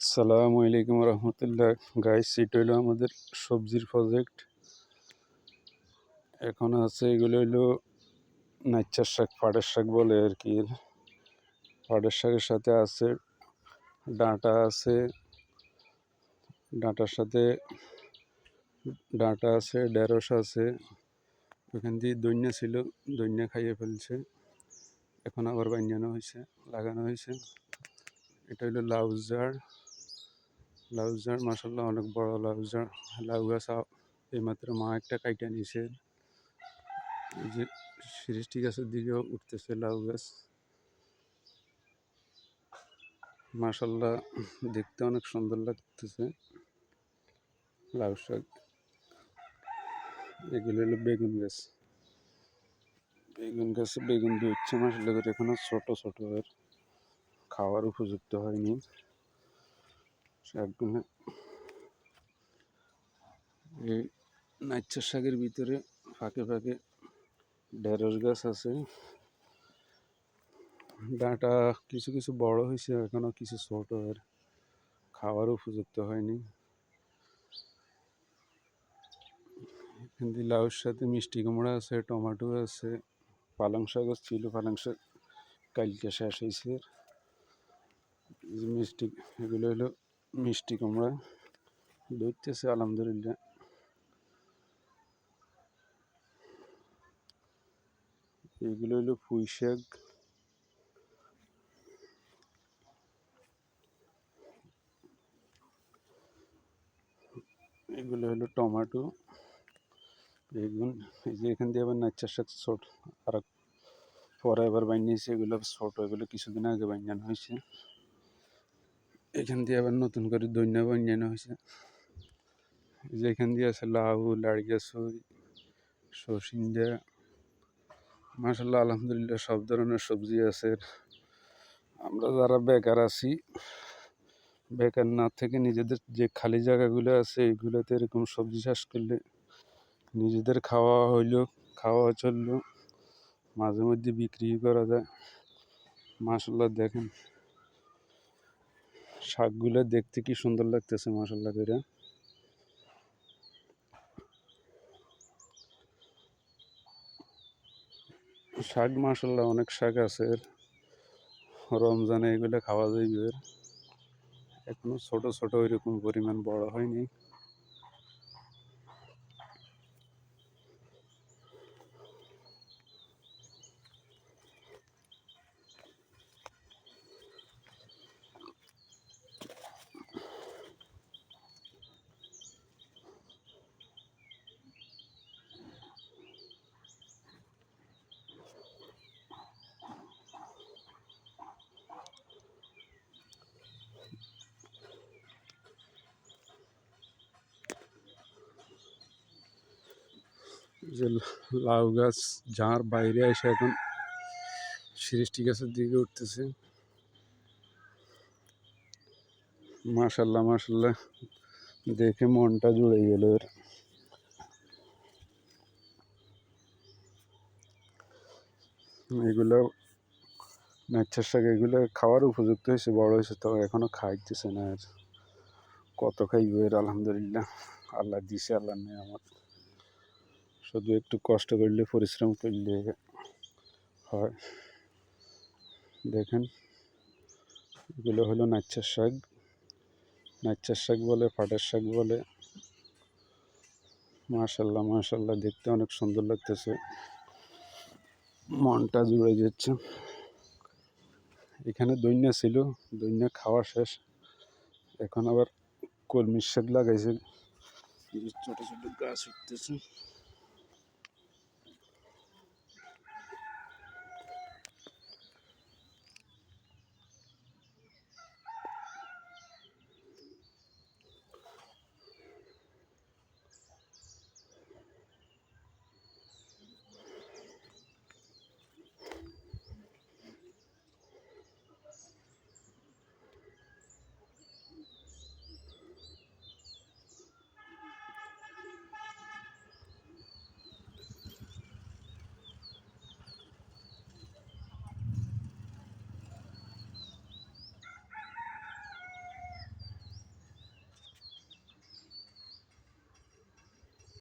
আসসালামু আলাইকুম রহমতুল্লাহ। গাইস, এটা হলো আমাদের সবজির প্রজেক্ট। এখন আছে এগুলো হলো নাচ্চার শাক, পাটের শাক বলে আর কি। পাটের শাকের সাথে আছে ডাঁটা আছে, ডাঁটার সাথে ডাঁটা আছে, ঢেঁড়স আছে। ওখান দিয়ে দইন্যা ছিল, দইন্যা খাইয়ে ফেলছে। এখন আবার বানানো হয়েছে, লাগানো হয়েছে। এটা হলো লাউ ঝাড়। লাউ ঝাড় মাসাল্লাহ অনেক বড় লাউ ঝাড়। লাউ গাছ এইমাত্র মা একটা কাইটা নিছে। এই যে সৃষ্টি গাছের দিকেও উঠতেছে লাউ গাছ। মাশাল্লাহ দেখতে অনেক সুন্দর লাগতেছে লাউ শাক। এগুলো হলো বেগুন গাছ। বেগুন গাছে বেগুন দিচ্ছে মাশাল্লাহ করে, এখনো ছোট ছোট আর খাওয়ার উপযুক্ত হয়নি শাকগুলো। এই নাচ্চার শাকের ভিতরে ফাঁকে ফাঁকে ঢেঁড়স গাছ আছে। ডাঁটা কিছু কিছু বড় হয়েছে, এখনো কিছু ছোট আর খাওয়ার উপযুক্ত হয়নি। এখানে লাউর সাথে মিষ্টি কুমড়া আছে, টমেটো আছে, পালং শাক ছিল, পালং শাক কালকে শেষ হয়েছে। মিষ্টি, এগুলো হলো মিষ্টি কুমড়া ধরতেছে আলহামদুলিল্লাহ। এগুলো হলো পুঁই শাক। এগুলো হলো টমেটো, বেগুন। এই যে এখান দিয়ে আবার নাচ্চার শাক ছোট আর পরে আবার বানিয়েছে, এগুলো ছোট, এগুলো কিছুদিন আগে বানানো হয়েছে। এখান দিয়ে আবার নতুন করে দইন্যা বানানো হয়েছে। এই যে এখান দিয়ে আছে লাউ, লাড়িয়া ছুই, সরষিন্দা। মাশাল্লাহ আলহামদুলিল্লাহ সব ধরনের সবজি আছে। আমরা যারা বেকার আছি, বেকার না থেকে নিজেদের যে খালি জায়গাগুলো আছে এইগুলোতে এরকম সবজি চাষ করলে নিজেদের খাওয়া হইলো, খাওয়া চললো, মাঝে মধ্যে বিক্রি করা যায়। মাশাল্লাহ দেখেন শাকগুলো দেখতে কি সুন্দর লাগতেছে মাশাল্লাহ করে। শাক মাশাল্লাহ অনেক শাক আছে, রমজানে এগুলো খাওয়া যাইবে। এখনো ছোট ছোট ওইরকম পরিমাণ বড় হয়নি। যে লাউ গাছ যার বাইরে এসে এখন সৃষ্টি গাছের দিকে উঠতেছে। মাশাল্লাহ মাশাল্লাহ দেখে মনটা জুড়ে গেল এর। এগুলো নাচ্চার শাক, এগুলো খাওয়ার উপযুক্ত হয়েছে, বড় হয়েছে, তো এখনো খাইতেছে না। আর কত খাইব এর? আলহামদুলিল্লাহ আল্লাহ দিছে, আল্লাহ নেয়ামত। শুধু একটু কষ্ট করলে, পরিশ্রম করলে হয়। দেখেন এগুলো হলো নাচ্চার শাক। নাচ্চার শাক বলে, পাটের শাক বলে। মাশাল্লাহ মাশাল্লাহ দেখতে অনেক সুন্দর লাগতেছে, মনটা জুড়ে যাচ্ছে। এখানে দইন্যা ছিল, দইন্যা খাওয়া শেষ। এখন আবার কলমির শাক লাগাইছে, ছোট ছোট গাছ উঠতেছে।